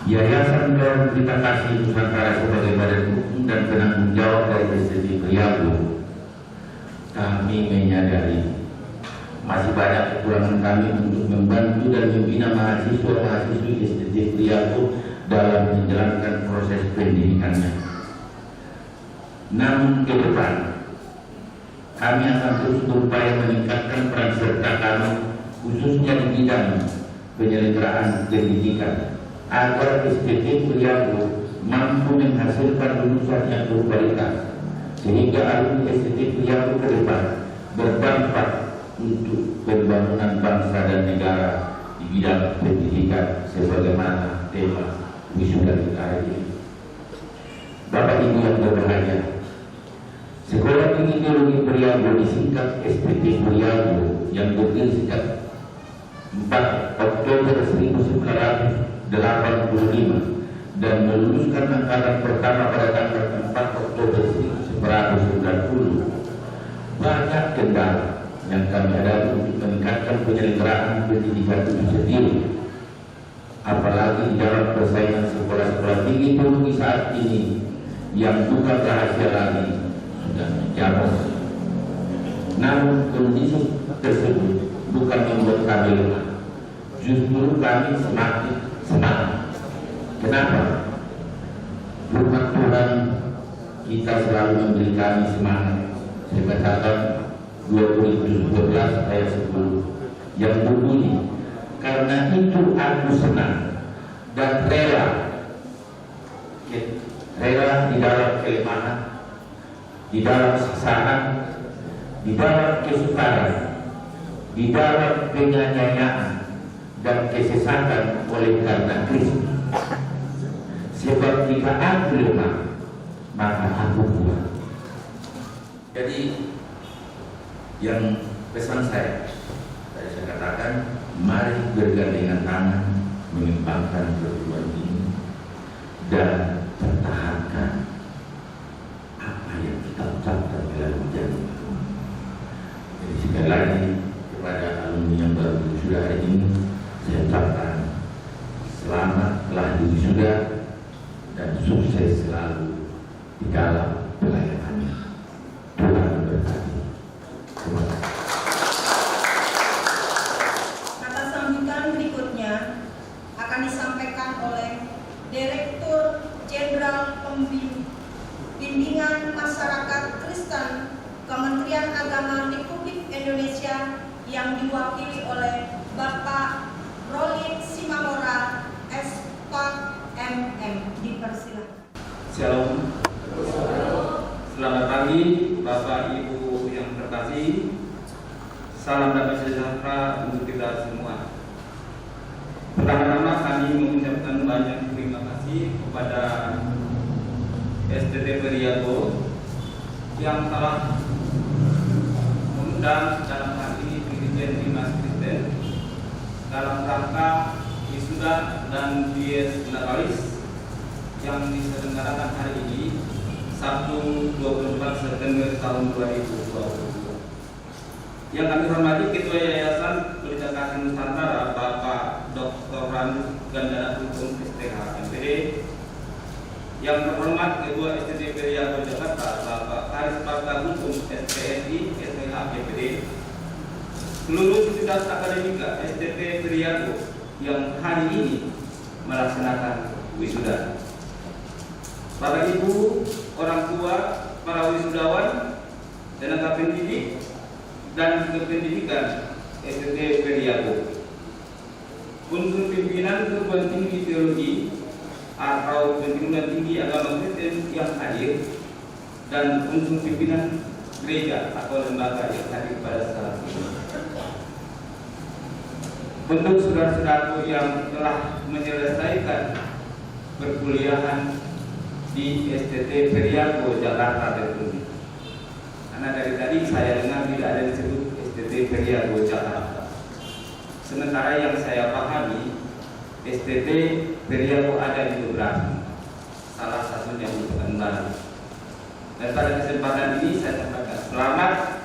I: Yayasan Daun Berita Kasih Nusantara sebagai badan hukum dan penanggung jawab dari STT Priago, kami menyadari masih banyak kekurangan kami untuk membantu dan membina mahasiswa-mahasiswi STT Priago dalam menjalankan proses pendidikannya. Namun ke depan kami akan terus berupaya meningkatkan peran serta kami, khususnya di bidang penyelenggaraan pendidikan, agar STT Priago mampu menghasilkan lulusan yang berkualitas, sehingga alumni STT Priago ke depan berdampak untuk pembangunan bangsa dan negara di bidang pendidikan sebagaimana tema wisuda kita hari ini. Bapak Ibu yang berbahagia, Sekolah Tinggi Teologi Priago disingkat STT Priago yang berdiri sejak 4 Oktober 1985 dan meluluskan angkatan pertama pada tanggal 4 Oktober 1990. Banyak kendala yang kami hadapi untuk meningkatkan penyelenggaraan pendidikan itu sendiri, apalagi di dalam persaingan sekolah-sekolah tinggi teologi saat ini yang bukan rahasia lagi sudah menjamur. Namun kondisi tersebut bukan membuat kami lemah, justru kami semakin semangat. Kenapa? Firman Tuhan kita selalu memberi kami semangat. Saya katakan 2 Korintus 12 ayat 10 yang berbunyi, karena itu aku senang dan rela di dalam kelemahan, di dalam siksaan, di dalam kesukaran, di dalam penganiayaan dan kesesatan oleh karena Kristus. Sebab jika aku lemah, maka aku kuat. Jadi yang pesan saya, tadi saya katakan, mari bergandengan tangan mengembangkan perguruan ini dan pertahankan apa yang kita ucapkan dalam janji. Jadi sekali lagi kepada alumni yang baru wisuda hari ini, saya ucapkan selamat telah diwisuda dan sukses selalu di dalam pelayanannya. Tuhan memberkati. Terima kasih.
A: Kata sambutan berikutnya akan disampaikan oleh Direktur Jenderal Bimbingan Masyarakat Kristen Kementerian Agama Republik Indonesia yang diwakili oleh Bapak Rolin Simamora, SPAK MM. Dipersilakan.
J: Shalom. Selamat pagi Bapak Ibu yang terkasih. Salam damai sejahtera untuk kita semua. Pertama-tama kami mengucapkan banyak terima kasih kepada STT Priago yang telah mengundang dalam hal ini Dirjen Bimas Kristen dalam rangka wisuda dan dies generalis yang diselenggarakan hari ini Sabtu 24 September tahun 2020. Yang kami hormati Ketua Yayasan Berita Kasih Nusantara Bapak Dr. Ranus Gandana Hukum STH MPD, yang terhormat Ketua STT Priago Jakarta Bapak Haris Pakar Hukum SPSI STH MPD, seluruh sivitas akademika STT Priago yang hari ini melaksanakan wisuda. Bapak Ibu, orang tua, para wisudawan, tenaga pendidik, dan juga pendidikan STT Priago, unsur pimpinan perguruan tinggi teologi atau perguruan tinggi agama Kristen yang hadir, dan unsur pimpinan gereja atau lembaga yang hadir pada saat ini. Untuk saudara-saudaraku yang telah menyelesaikan perkuliahan di STT Priago Jakarta tentunya, karena dari tadi saya dengar tidak ada disebut STT Priago Jakarta. Sementara yang saya pahami STT Priago ada di beberapa, salah satunya di Pekanbaru. Dan pada kesempatan ini saya sampaikan selamat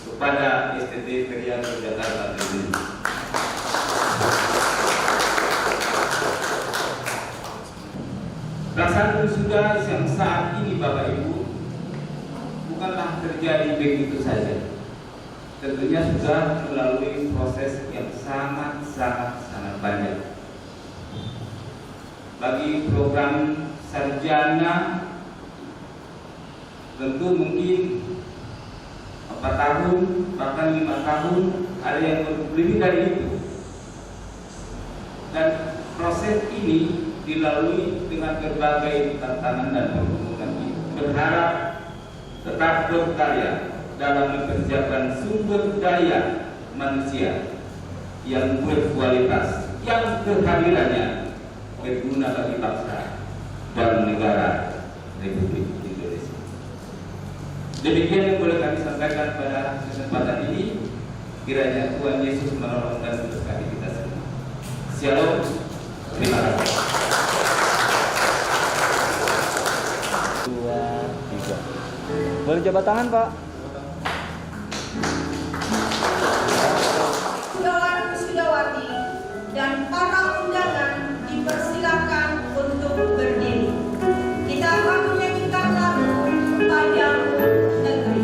J: kepada STT Periago Jakarta ini. Pelaksanaan wisuda yang saat ini Bapak Ibu bukanlah terjadi begitu saja. Tentunya sudah melalui proses yang sangat panjang. Bagi program sarjana tentu mungkin 4 tahun, bahkan 5 tahun, ada yang lebih dari itu. Dan proses ini dilalui dengan berbagai tantangan dan pertemuan. Berharap tetap berkarya dalam mempersiapkan sumber daya manusia yang berkualitas, yang kehadirannya berguna bagi bangsa dan negara Republik Indonesia. Demikian yang boleh kami sampaikan pada kesempatan ini. Kiranya Tuhan Yesus menolong dan memberkati kita semua. Shalom. Terima kasih.
K: 2, 3. Boleh jabat tangan, Pak?
A: Wisudawati dan para undangan dipersilakan untuk berdiri. Kita akan menyanyikan lagu Padamu Negeri.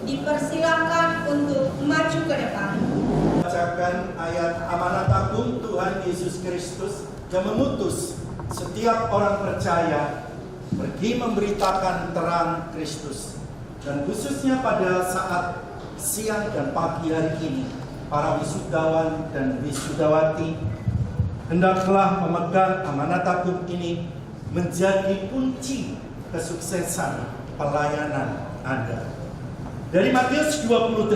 A: dipersilakan untuk maju ke depan.
C: Bacakan ayat amanat agung Tuhan Yesus Kristus yang mengutus setiap orang percaya pergi memberitakan terang Kristus. Dan khususnya pada saat siang dan pagi hari ini, para wisudawan dan wisudawati hendaklah memegang amanat agung ini menjadi kunci kesuksesan pelayanan Anda. Dari Matius 28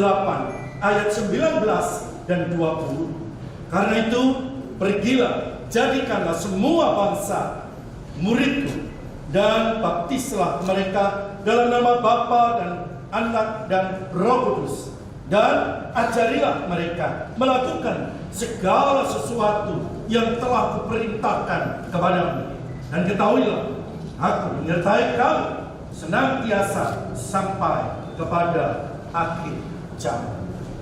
C: ayat 19 dan 20. Karena itu, pergilah, jadikanlah semua bangsa muridku dan baptislah mereka dalam nama Bapa dan Anak dan Roh Kudus, dan ajarilah mereka melakukan segala sesuatu yang telah kuperintahkan kepadamu. Dan ketahuilah, aku menyertai kamu senantiasa sampai kepada akhir zaman.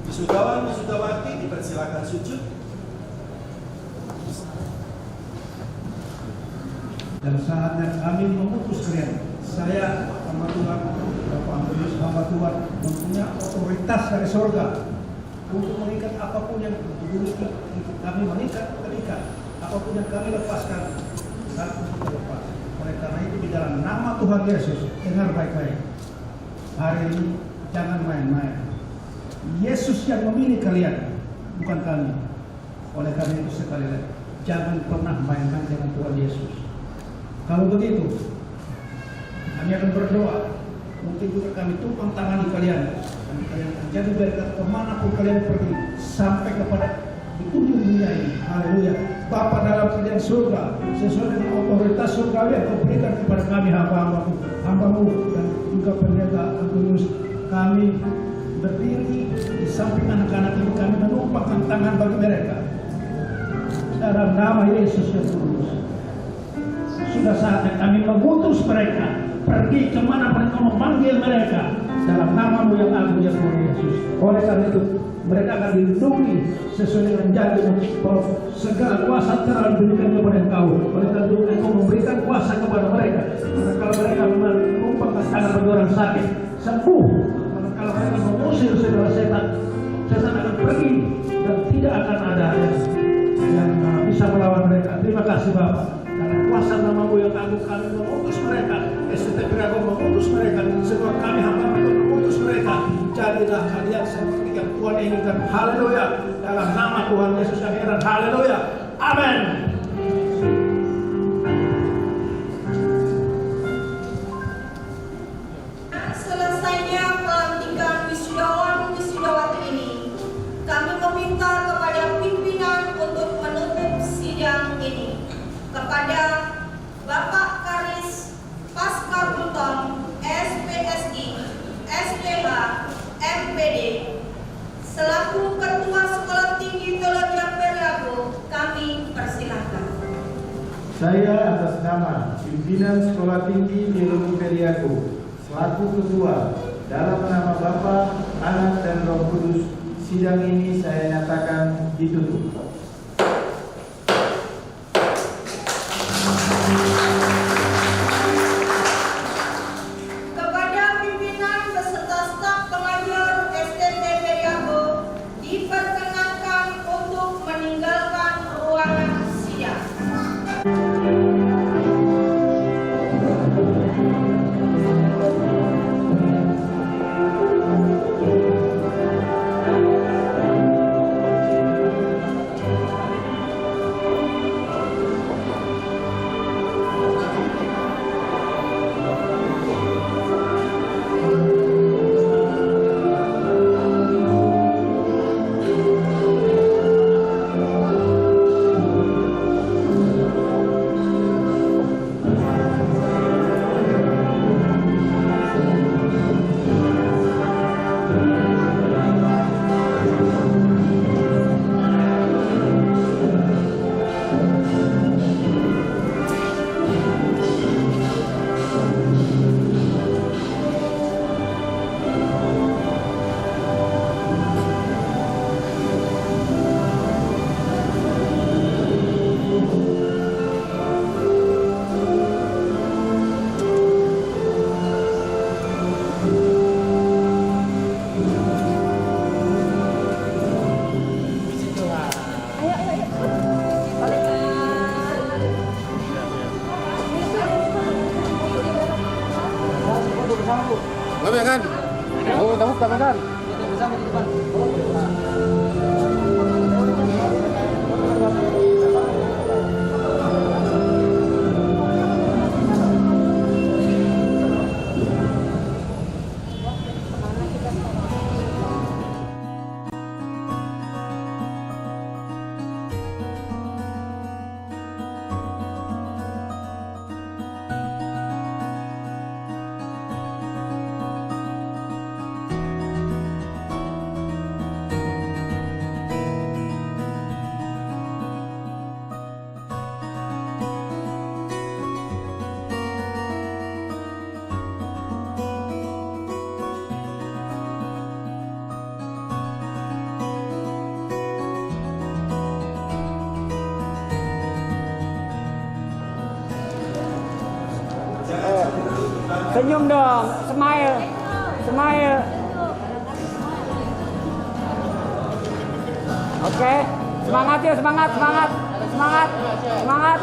C: Wisudawan, wisudawati dipersilakan sujud.
D: Dan saatnya kami memutus kalian. Saya, hamba Tuhan, Bapak Antonius, hamba Tuhan, mempunyai otoritas dari surga untuk mengikat apapun yang kami terikat, apapun yang kami lepaskan, satu kita lepas. Oleh karena itu di dalam nama Tuhan Yesus, dengar baik-baik. Hari ini jangan main-main. Yesus yang memilih kalian, bukan kami. Oleh karena itu sekali lagi, jangan pernah main-main dengan Tuhan Yesus. Kalau begitu, kami akan berdoa. Mungkin juga kami tumpang tangani kalian. Dan kalian akan jadi berkat kemanapun kalian pergi. Sampai kepada di ujung dunia ini. Haleluya. Bapa dalam kerajaan surga, sesuai dengan otoritas surgawi yang kau berikan kepada kami hambamu dan juga pendeta Antonius, kami berdiri di samping anak-anak ini, kami menumpahkan tangan bagi mereka. Dalam nama Yesus yang kudus. Sudah saatnya kami mengutus mereka pergi kemana pun kau memanggil mereka dalam namamu yang agung ya Tuhan Yesus. Oleh karena itu mereka akan dilindungi sesuai dengan janji-Mu bahwa segala kuasa telah diberikan kepada Engkau. Oleh karena itu Engkau memberikan kuasa kepada mereka. Karena kalau mereka menumpahkan tangan bagi orang sakit sembuh. Karena kalau mereka mengusir saudara setan akan pergi dan tidak akan ada yang bisa melawan mereka. Terima kasih Bapak. Dalam kuasa namamu yang agung kami mengutus mereka. STT Pirago mengutus mereka. Semua kami hamba itu mengutus mereka. Jadilah kalian seperti yang Tuhan inginkan. Haleluya. Dalam nama Tuhan Yesus yang heran. Haleluya. Amin.
A: Selesainya pelantikan wisudawan-wisudawati ini, kami meminta kepada pimpinan untuk menutup sidang ini. Kepada Bapak Karis Pascabulton, SPSI, SPH, MPD, selaku Ketua Sekolah Tinggi Teologi Periago, kami persilahkan.
E: Saya atas nama pimpinan Sekolah Tinggi Teologi Periago, selaku Ketua, dalam nama Bapa, Anak, dan Roh Kudus, sidang ini saya nyatakan ditutup.
A: Kepada pimpinan beserta staf pengajar STT Periago, diperkenankan untuk meninggalkan ruangan sidang.
G: Lebih kan? Oh, tahu kan?
L: Senyum dong, smile, smile. Oke, semangat yuk, semangat, semangat, semangat, semangat.